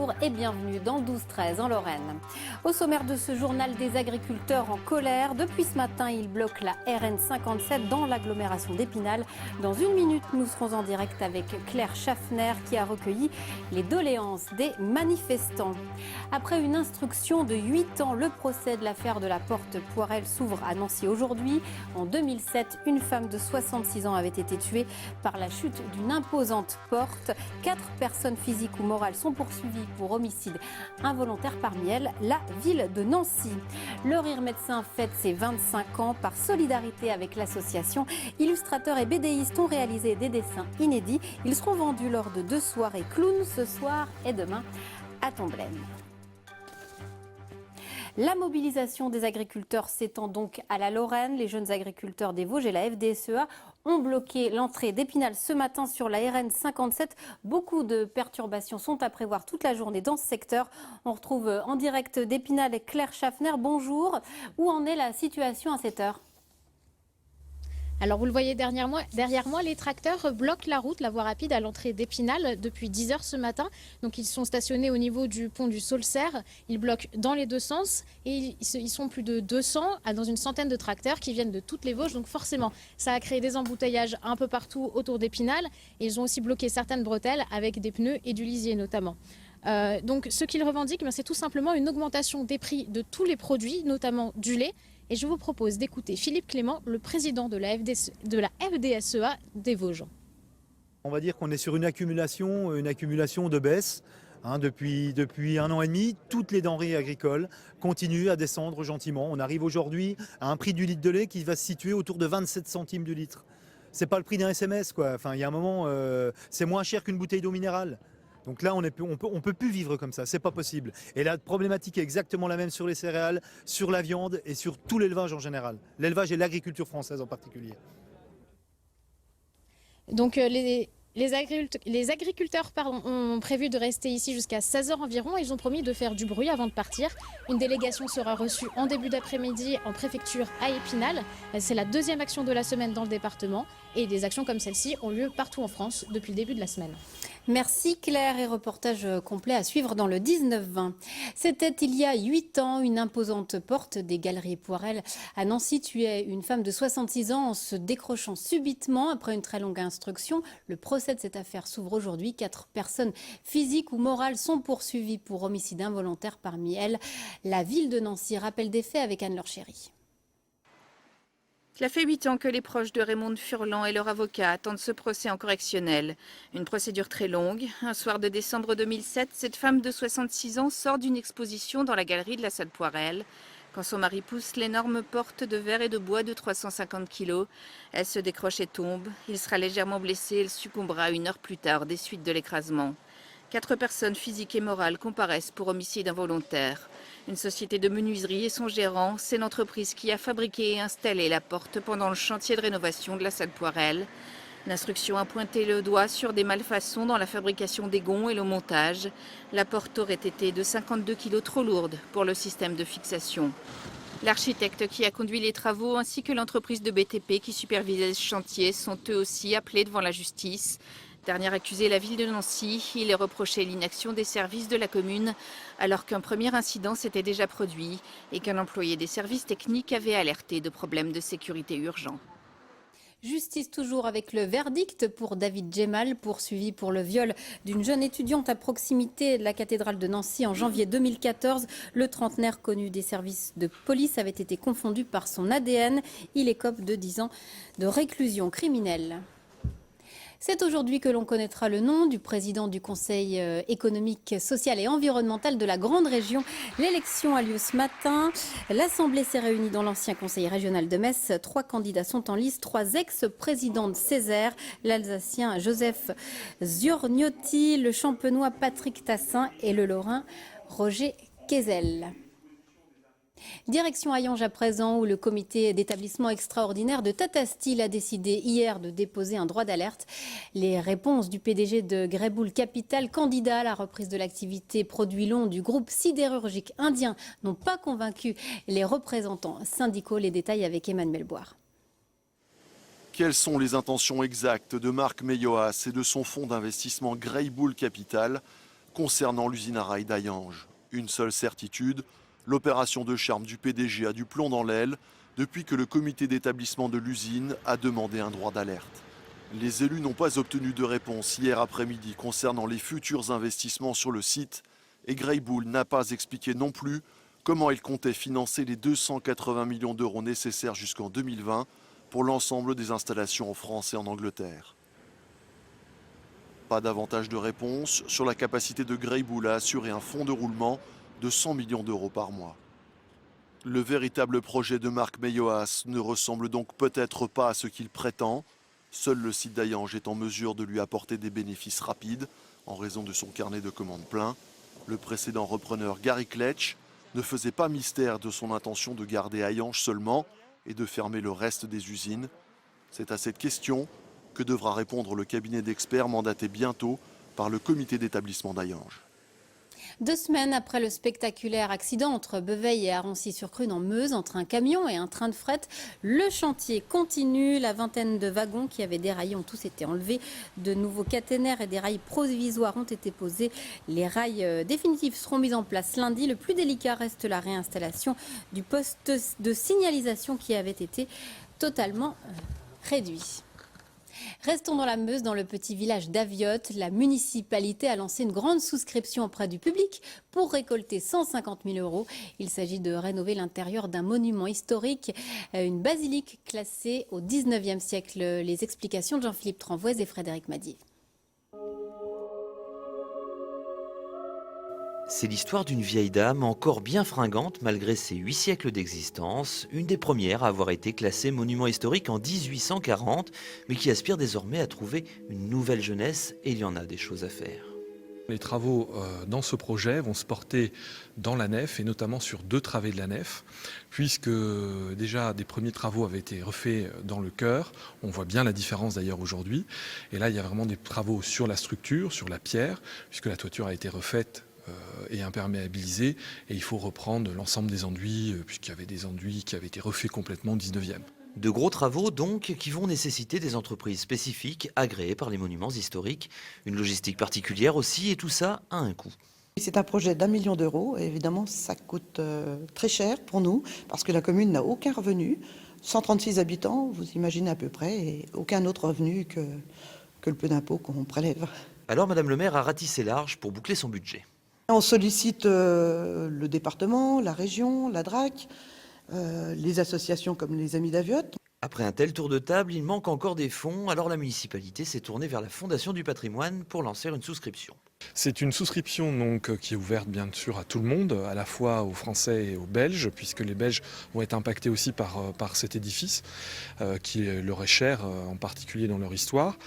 bonjour et bienvenue dans le 12-13 en Lorraine. Au sommaire de ce journal, des agriculteurs en colère. Depuis ce matin, ils bloquent la RN 57 dans l'agglomération d'Épinal. Dans une minute, nous serons en direct avec Claire Schaffner qui a recueilli les doléances des manifestants. Après une instruction de 8 ans, le procès de l'affaire de la porte Poirel s'ouvre à Nancy aujourd'hui. En 2007, une femme de 66 ans avait été tuée par la chute d'une imposante porte. 4 personnes physiques ou morales sont poursuivies pour homicide involontaire, parmi elles la ville de Nancy. Le Rire Médecin fête ses 25 ans. Par solidarité avec l'association, illustrateurs et bédéistes ont réalisé des dessins inédits. Ils seront vendus lors de 2 soirées clown ce soir et demain à Tomblaine. La mobilisation des agriculteurs s'étend donc à la Lorraine. Les jeunes agriculteurs des Vosges et la FDSEA ont bloqué l'entrée d'Épinal ce matin sur la RN 57. Beaucoup de perturbations sont à prévoir toute la journée dans ce secteur. On retrouve en direct d'Épinal Claire Schaffner. Bonjour. Où en est la situation à cette heure ? Alors vous le voyez derrière moi, les tracteurs bloquent la route, la voie rapide à l'entrée d'Épinal depuis 10 heures ce matin. Donc ils sont stationnés au niveau du pont du Saulcerre. Ils bloquent dans les deux sens et ils sont plus de 200 dans une centaine de tracteurs qui viennent de toutes les Vosges. Donc forcément, ça a créé des embouteillages un peu partout autour d'Épinal. Et ils ont aussi bloqué certaines bretelles avec des pneus et du lisier notamment. Donc ce qu'ils revendiquent, c'est tout simplement une augmentation des prix de tous les produits, notamment du lait. Et je vous propose d'écouter Philippe Clément, le président de la FDSEA des Vosges. On va dire qu'on est sur une accumulation de baisse. Depuis 1 an et demi, toutes les denrées agricoles continuent à descendre gentiment. On arrive aujourd'hui à un prix du litre de lait qui va se situer autour de 27 centimes du litre. C'est pas le prix d'un SMS, quoi. Enfin, il y a un moment, c'est moins cher qu'une bouteille d'eau minérale. Donc là, on peut plus vivre comme ça, c'est pas possible. Et la problématique est exactement la même sur les céréales, sur la viande et sur tout l'élevage en général. L'élevage et l'agriculture française en particulier. Donc les agriculteurs ont prévu de rester ici jusqu'à 16h environ. Ils ont promis de faire du bruit avant de partir. Une délégation sera reçue en début d'après-midi en préfecture à Épinal. C'est la 2e action de la semaine dans le département. Et des actions comme celle-ci ont lieu partout en France depuis le début de la semaine. Merci Claire, et reportage complet à suivre dans le 19-20. C'était il y a 8 ans, une imposante porte des Galeries Poirel à Nancy tuait une femme de 66 ans en se décrochant subitement après une très longue instruction. Le procès de cette affaire s'ouvre aujourd'hui. 4 personnes physiques ou morales sont poursuivies pour homicide involontaire, parmi elles la ville de Nancy. Rappel des faits avec Anne-Laure Chéry. Cela fait 8 ans que les proches de Raymond Furlan et leur avocat attendent ce procès en correctionnel. Une procédure très longue. Un soir de décembre 2007, cette femme de 66 ans sort d'une exposition dans la galerie de la salle Poirel. Quand son mari pousse l'énorme porte de verre et de bois de 350 kg, elle se décroche et tombe. Il sera légèrement blessé, elle succombera 1 heure plus tard des suites de l'écrasement. 4 personnes physiques et morales comparaissent pour homicide involontaire. Une société de menuiserie et son gérant, c'est l'entreprise qui a fabriqué et installé la porte pendant le chantier de rénovation de la salle Poirel. L'instruction a pointé le doigt sur des malfaçons dans la fabrication des gonds et le montage. La porte aurait été de 52 kg trop lourde pour le système de fixation. L'architecte qui a conduit les travaux ainsi que l'entreprise de BTP qui supervisait le chantier sont eux aussi appelés devant la justice. Dernier accusé, la ville de Nancy. Il est reproché l'inaction des services de la commune alors qu'un premier incident s'était déjà produit et qu'un employé des services techniques avait alerté de problèmes de sécurité urgents. Justice toujours avec le verdict pour David Djemal, poursuivi pour le viol d'une jeune étudiante à proximité de la cathédrale de Nancy en janvier 2014. Le trentenaire connu des services de police avait été confondu par son ADN. Il écope de 10 ans de réclusion criminelle. C'est aujourd'hui que l'on connaîtra le nom du président du Conseil économique, social et environnemental de la Grande Région. L'élection a lieu ce matin. L'Assemblée s'est réunie dans l'ancien Conseil régional de Metz. 3 candidats sont en lice, 3 ex-présidents de Césaire, l'Alsacien Joseph Ziorgnotti, le Champenois Patrick Tassin et le Lorrain Roger Kezel. Direction Hayange à présent, où le comité d'établissement extraordinaire de Tata Steel a décidé hier de déposer un droit d'alerte. Les réponses du PDG de Greybull Capital, candidat à la reprise de l'activité produits longs du groupe sidérurgique indien, n'ont pas convaincu les représentants syndicaux. Les détails avec Emmanuel Boire. Quelles sont les intentions exactes de Marc Meyoas et de son fonds d'investissement Greybull Capital? Concernant l'usine à rail d'Hayange, une seule certitude, l'opération de charme du PDG a du plomb dans l'aile depuis que le comité d'établissement de l'usine a demandé un droit d'alerte. Les élus n'ont pas obtenu de réponse hier après-midi concernant les futurs investissements sur le site et Greybull n'a pas expliqué non plus comment il comptait financer les 280 millions d'euros nécessaires jusqu'en 2020 pour l'ensemble des installations en France et en Angleterre. Pas davantage de réponse sur la capacité de Greybull à assurer un fonds de roulement de 100 millions d'euros par mois. Le véritable projet de Marc Meyohas ne ressemble donc peut-être pas à ce qu'il prétend. Seul le site d'Hayange est en mesure de lui apporter des bénéfices rapides en raison de son carnet de commandes plein. Le précédent repreneur Gary Kletch ne faisait pas mystère de son intention de garder Hayange seulement et de fermer le reste des usines. C'est à cette question que devra répondre le cabinet d'experts mandaté bientôt par le comité d'établissement d'Hayange. 2 semaines après le spectaculaire accident entre Beveille et Aroncy-sur-Crune en Meuse, entre un camion et un train de fret, le chantier continue. La vingtaine de wagons qui avaient déraillé ont tous été enlevés. De nouveaux caténaires et des rails provisoires ont été posés. Les rails définitifs seront mis en place lundi. Le plus délicat reste la réinstallation du poste de signalisation qui avait été totalement réduit. Restons dans la Meuse, dans le petit village d'Aviotte. La municipalité a lancé une grande souscription auprès du public pour récolter 150 000 euros. Il s'agit de rénover l'intérieur d'un monument historique, une basilique classée au 19e siècle. Les explications de Jean-Philippe Tranvoise et Frédéric Madier. C'est l'histoire d'une vieille dame encore bien fringante malgré ses 8 siècles d'existence, une des premières à avoir été classée monument historique en 1840, mais qui aspire désormais à trouver une nouvelle jeunesse et il y en a des choses à faire. Les travaux dans ce projet vont se porter dans la nef et notamment sur 2 travées de la nef, puisque déjà des premiers travaux avaient été refaits dans le chœur. On voit bien la différence d'ailleurs aujourd'hui. Et là, il y a vraiment des travaux sur la structure, sur la pierre, puisque la toiture a été refaite et imperméabilisé et il faut reprendre l'ensemble des enduits puisqu'il y avait des enduits qui avaient été refaits complètement au 19e. De gros travaux donc qui vont nécessiter des entreprises spécifiques agréées par les monuments historiques, une logistique particulière aussi et tout ça a un coût. C'est un projet d'1 million d'euros et évidemment ça coûte très cher pour nous parce que la commune n'a aucun revenu, 136 habitants, vous imaginez à peu près, et aucun autre revenu que le peu d'impôts qu'on prélève. Alors Madame le maire a ratissé large pour boucler son budget. On sollicite le département, la région, la DRAC, les associations comme les Amis d'Aviotte. Après un tel tour de table, il manque encore des fonds, alors la municipalité s'est tournée vers la Fondation du patrimoine pour lancer une souscription. C'est une souscription donc, qui est ouverte bien sûr à tout le monde, à la fois aux Français et aux Belges, puisque les Belges vont être impactés aussi par cet édifice, qui leur est cher, en particulier dans leur histoire.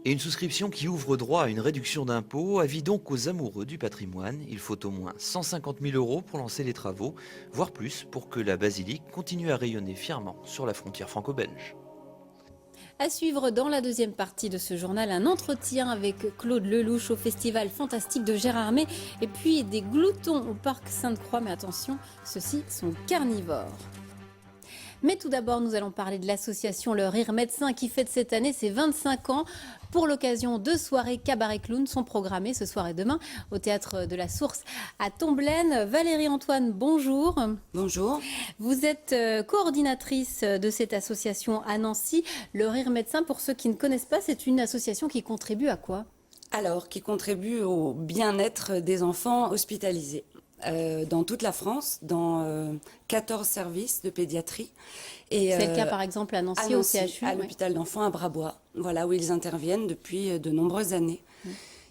Et une souscription qui ouvre droit à une réduction d'impôt, avis donc aux amoureux du patrimoine. Il faut au moins 150 000 euros pour lancer les travaux, voire plus pour que la basilique continue à rayonner fièrement sur la frontière franco-belge. À suivre dans la deuxième partie de ce journal, un entretien avec Claude Lelouch au Festival Fantastique de Gérardmer et puis des gloutons au Parc Sainte-Croix. Mais attention, ceux-ci sont carnivores. Mais tout d'abord, nous allons parler de l'association Le Rire Médecin qui fête cette année ses 25 ans. Pour l'occasion, 2 soirées cabaret clown sont programmées ce soir et demain au Théâtre de la Source à Tomblaine. Valérie Antoine, bonjour. Bonjour. Vous êtes coordinatrice de cette association à Nancy. Le Rire Médecin, pour ceux qui ne connaissent pas, c'est une association qui contribue à quoi ? Alors, qui contribue au bien-être des enfants hospitalisés. Dans toute la France, dans 14 services de pédiatrie. C'est le cas par exemple à Nancy, au CHU. À l'hôpital d'enfants à Brabois, voilà, où ils interviennent depuis de nombreuses années.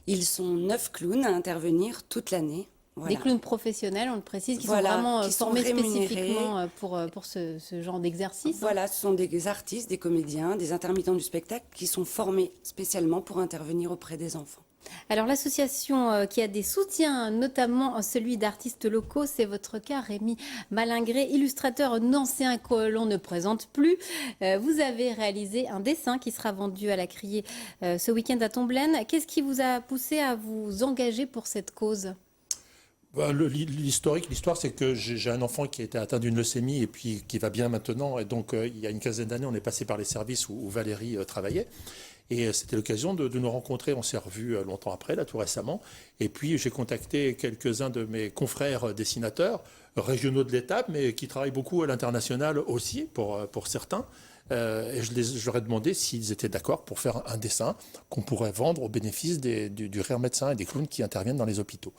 Ils sont 9 clowns à intervenir toute l'année. Voilà. Des clowns professionnels, on le précise, qui sont vraiment formés spécifiquement pour ce genre d'exercice. Voilà, ce sont des artistes, des comédiens, des intermittents du spectacle qui sont formés spécialement pour intervenir auprès des enfants. Alors l'association qui a des soutiens, notamment celui d'artistes locaux, c'est votre cas, Rémi Malingré, illustrateur nancéen que l'on ne présente plus. Vous avez réalisé un dessin qui sera vendu à la Criée ce week-end à Tomblaine. Qu'est-ce qui vous a poussé à vous engager pour cette cause ? L'histoire, c'est que j'ai un enfant qui a été atteint d'une leucémie et puis qui va bien maintenant. Et donc, il y a une quinzaine d'années, on est passé par les services où Valérie travaillait. Et c'était l'occasion de nous rencontrer. On s'est revus longtemps après, là, tout récemment. Et puis, j'ai contacté quelques-uns de mes confrères dessinateurs, régionaux de l'étape, mais qui travaillent beaucoup à l'international aussi, pour certains. Et je leur ai demandé s'ils étaient d'accord pour faire un dessin qu'on pourrait vendre au bénéfice du rire médecin et des clowns qui interviennent dans les hôpitaux.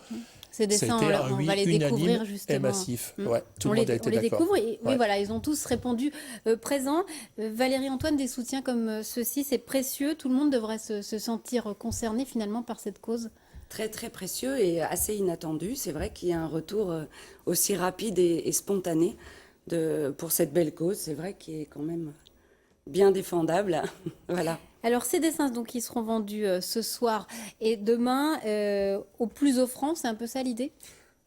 Ces dessins, on va les découvrir justement. Et massif. Ouais, tout le monde a été d'accord. On les découvre et oui, voilà, ils ont tous répondu présents. Valérie Antoine, des soutiens comme ceux-ci, c'est précieux. Tout le monde devrait se sentir concerné finalement par cette cause. Très très précieux et assez inattendu. C'est vrai qu'il y a un retour aussi rapide et spontané pour cette belle cause. C'est vrai qu'il est quand même bien défendable. Voilà. Alors ces dessins donc qui seront vendus ce soir et demain au plus offrant, c'est un peu ça l'idée ?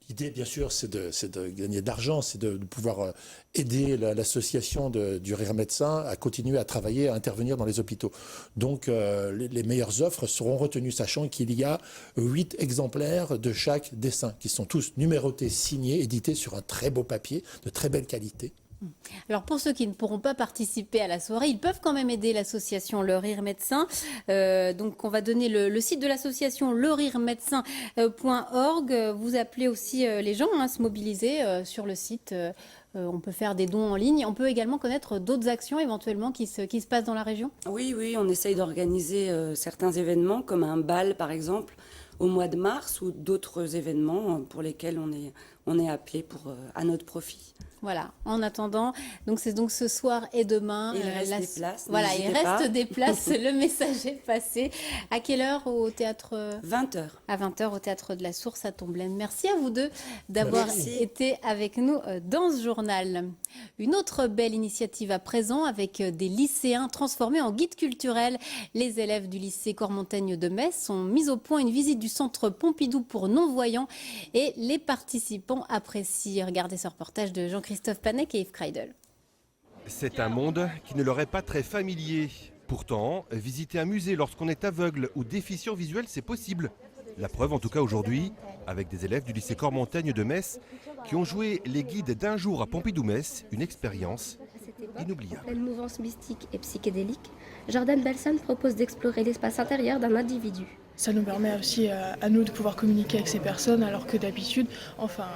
L'idée, bien sûr, c'est de gagner de l'argent, c'est de pouvoir aider l'association du rire médecin à continuer à travailler, à intervenir dans les hôpitaux. Donc, les meilleures offres seront retenues, sachant qu'il y a 8 exemplaires de chaque dessin, qui sont tous numérotés, signés, édités sur un très beau papier, de très belle qualité. Alors pour ceux qui ne pourront pas participer à la soirée, ils peuvent quand même aider l'association Le Rire Médecin. Donc on va donner le site de l'association leriremedecin.org. Vous appelez aussi les gens à se mobiliser sur le site. On peut faire des dons en ligne. On peut également connaître d'autres actions éventuellement qui se passent dans la région. Oui, on essaye d'organiser certains événements comme un bal par exemple au mois de mars ou d'autres événements pour lesquels on est appelé à notre profit. Voilà, en attendant, donc c'est donc ce soir et demain. Il reste des places. Voilà, il reste des places, le message est passé. À quelle heure au théâtre ? 20h. À 20h au théâtre de la Source à Tomblaine. Merci à vous deux d'avoir été avec nous dans ce journal. Une autre belle initiative à présent avec des lycéens transformés en guides culturels. Les élèves du lycée Cormontaigne de Metz ont mis au point une visite du centre Pompidou pour non-voyants et les participants apprécient. Regardez ce reportage de Jean-Christophe Panek et Yves Kreidel. C'est un monde qui ne leur est pas très familier. Pourtant, visiter un musée lorsqu'on est aveugle ou déficient visuel, c'est possible. La preuve, en tout cas aujourd'hui, avec des élèves du lycée Cormontaigne de Metz qui ont joué les guides d'un jour à Pompidou-Metz, une expérience inoubliable. En pleine mouvance mystique et psychédélique, Jordan Belson propose d'explorer l'espace intérieur d'un individu. Ça nous permet aussi à nous de pouvoir communiquer avec ces personnes alors que d'habitude, enfin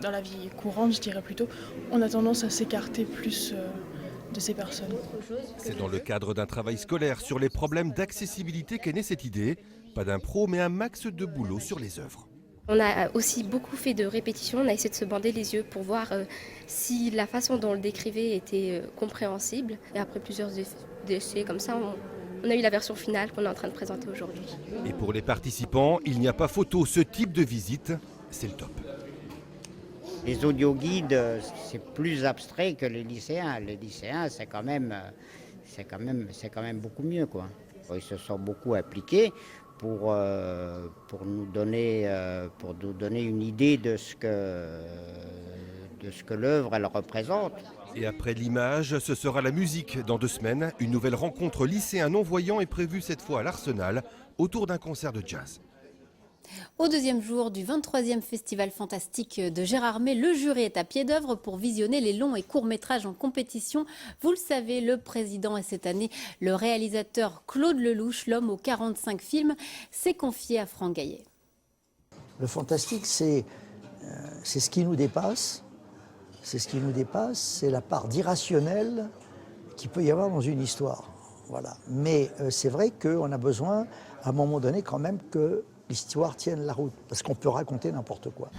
dans la vie courante je dirais plutôt, on a tendance à s'écarter plus de ces personnes. C'est dans le cadre d'un travail scolaire sur les problèmes d'accessibilité qu'est née cette idée. Pas d'impro, mais un max de boulot sur les œuvres. On a aussi beaucoup fait de répétitions, on a essayé de se bander les yeux pour voir si la façon dont on le décrivait était compréhensible. Et après plusieurs essais comme ça, on a eu la version finale qu'on est en train de présenter aujourd'hui. Et pour les participants, il n'y a pas photo, ce type de visite, c'est le top. Les audioguides, c'est plus abstrait que les lycéens. Les lycéens, c'est quand même beaucoup mieux, quoi. Ils se sont beaucoup appliqués pour nous donner une idée de ce que l'œuvre elle représente. Et après l'image, ce sera la musique. Dans 2 semaines, une nouvelle rencontre lycéen non-voyant est prévue cette fois à l'Arsenal, autour d'un concert de jazz. Au 2e jour du 23e Festival Fantastique de Gérardmer, le jury est à pied d'œuvre pour visionner les longs et courts métrages en compétition. Vous le savez, le président est cette année le réalisateur Claude Lelouch, l'homme aux 45 films, s'est confié à Franck Gaillet. Le fantastique, c'est ce qui nous dépasse. C'est ce qui nous dépasse, c'est la part d'irrationnel qu'il peut y avoir dans une histoire. Voilà. Mais c'est vrai qu'on a besoin, à un moment donné, quand même, que l'histoire tienne la route, parce qu'on peut raconter n'importe quoi.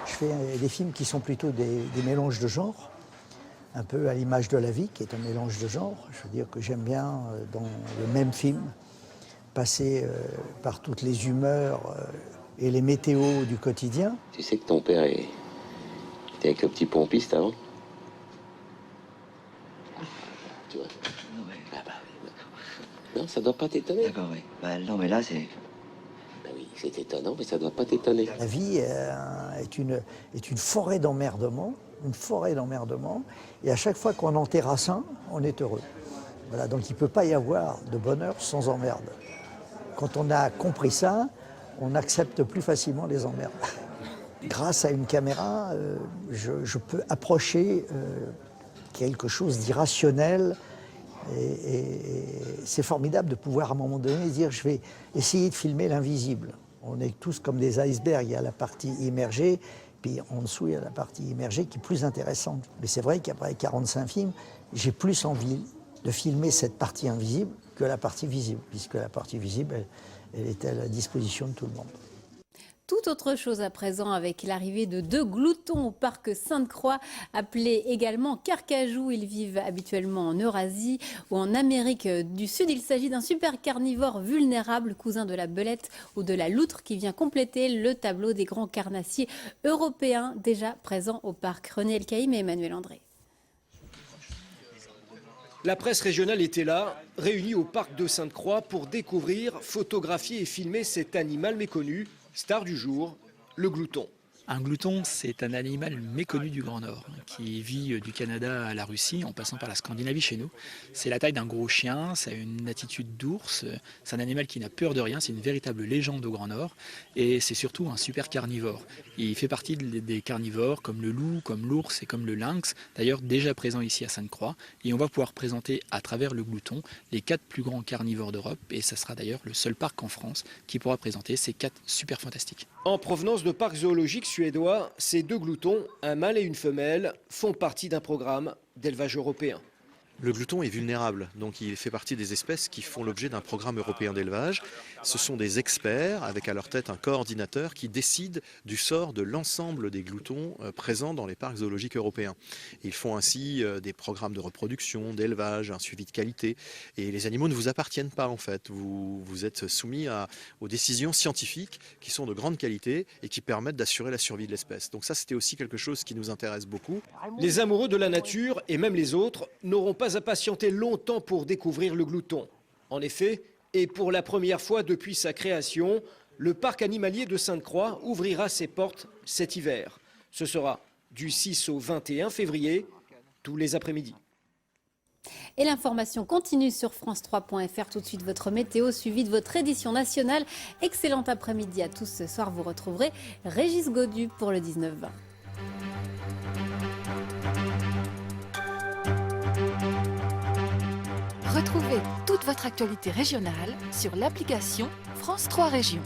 Je fais des films qui sont plutôt des mélanges de genres, un peu à l'image de La Vie, qui est un mélange de genres. Je veux dire que j'aime bien, dans le même film, passer par toutes les humeurs et les météos du quotidien. Tu sais que ton père était avec le petit pompiste avant ? Tu vois ? Non, ça doit pas t'étonner. D'accord, oui. Non, mais là, c'est... Oui, c'est étonnant, mais ça doit pas t'étonner. La vie est une forêt d'emmerdement, et à chaque fois qu'on en terrasse un, on est heureux. Voilà, donc il ne peut pas y avoir de bonheur sans emmerde. Quand on a compris ça, on accepte plus facilement les emmerdes. Grâce à une caméra, je peux approcher quelque chose d'irrationnel. Et c'est formidable de pouvoir à un moment donné dire je vais essayer de filmer l'invisible. On est tous comme des icebergs, il y a la partie immergée, puis en dessous il y a la partie immergée qui est plus intéressante. Mais c'est vrai qu'après 45 films, j'ai plus envie de filmer cette partie invisible que la partie visible, puisque la partie visible, elle est à la disposition de tout le monde. Tout autre chose à présent avec l'arrivée de 2 gloutons au parc Sainte-Croix, appelés également carcajou. Ils vivent habituellement en Eurasie ou en Amérique du Sud. Il s'agit d'un super carnivore vulnérable, cousin de la belette ou de la loutre, qui vient compléter le tableau des grands carnassiers européens déjà présents au parc. René Elkaïm et Emmanuel André. La presse régionale était là, réunie au parc de Sainte-Croix pour découvrir, photographier et filmer cet animal méconnu. Star du jour, le glouton. Un glouton, c'est un animal méconnu du Grand Nord, qui vit du Canada à la Russie, en passant par la Scandinavie chez nous. C'est la taille d'un gros chien, ça a une attitude d'ours, c'est un animal qui n'a peur de rien, c'est une véritable légende au Grand Nord, et c'est surtout un super carnivore. Il fait partie des carnivores comme le loup, comme l'ours et comme le lynx, d'ailleurs déjà présent ici à Sainte-Croix, et on va pouvoir présenter à travers le glouton les 4 plus grands carnivores d'Europe, et ça sera d'ailleurs le seul parc en France qui pourra présenter ces 4 super fantastiques. En provenance de parcs zoologiques suédois, ces 2 gloutons, un mâle et une femelle, font partie d'un programme d'élevage européen. Le glouton est vulnérable, donc il fait partie des espèces qui font l'objet d'un programme européen d'élevage. Ce sont des experts, avec à leur tête un coordinateur, qui décide du sort de l'ensemble des gloutons présents dans les parcs zoologiques européens. Ils font ainsi des programmes de reproduction, d'élevage, un suivi de qualité. Et les animaux ne vous appartiennent pas en fait. Vous êtes soumis aux décisions scientifiques qui sont de grande qualité et qui permettent d'assurer la survie de l'espèce. Donc ça, c'était aussi quelque chose qui nous intéresse beaucoup. Les amoureux de la nature, et même les autres, n'auront pas à patienter longtemps pour découvrir le glouton. En effet, et pour la première fois depuis sa création, le parc animalier de Sainte-Croix ouvrira ses portes cet hiver. Ce sera du 6 au 21 février, tous les après-midi. Et l'information continue sur France3.fr. Tout de suite, votre météo suivie de votre édition nationale. Excellent après-midi à tous. Ce soir, vous retrouverez Régis Godu pour le 19-20. Retrouvez toute votre actualité régionale sur l'application France 3 Régions.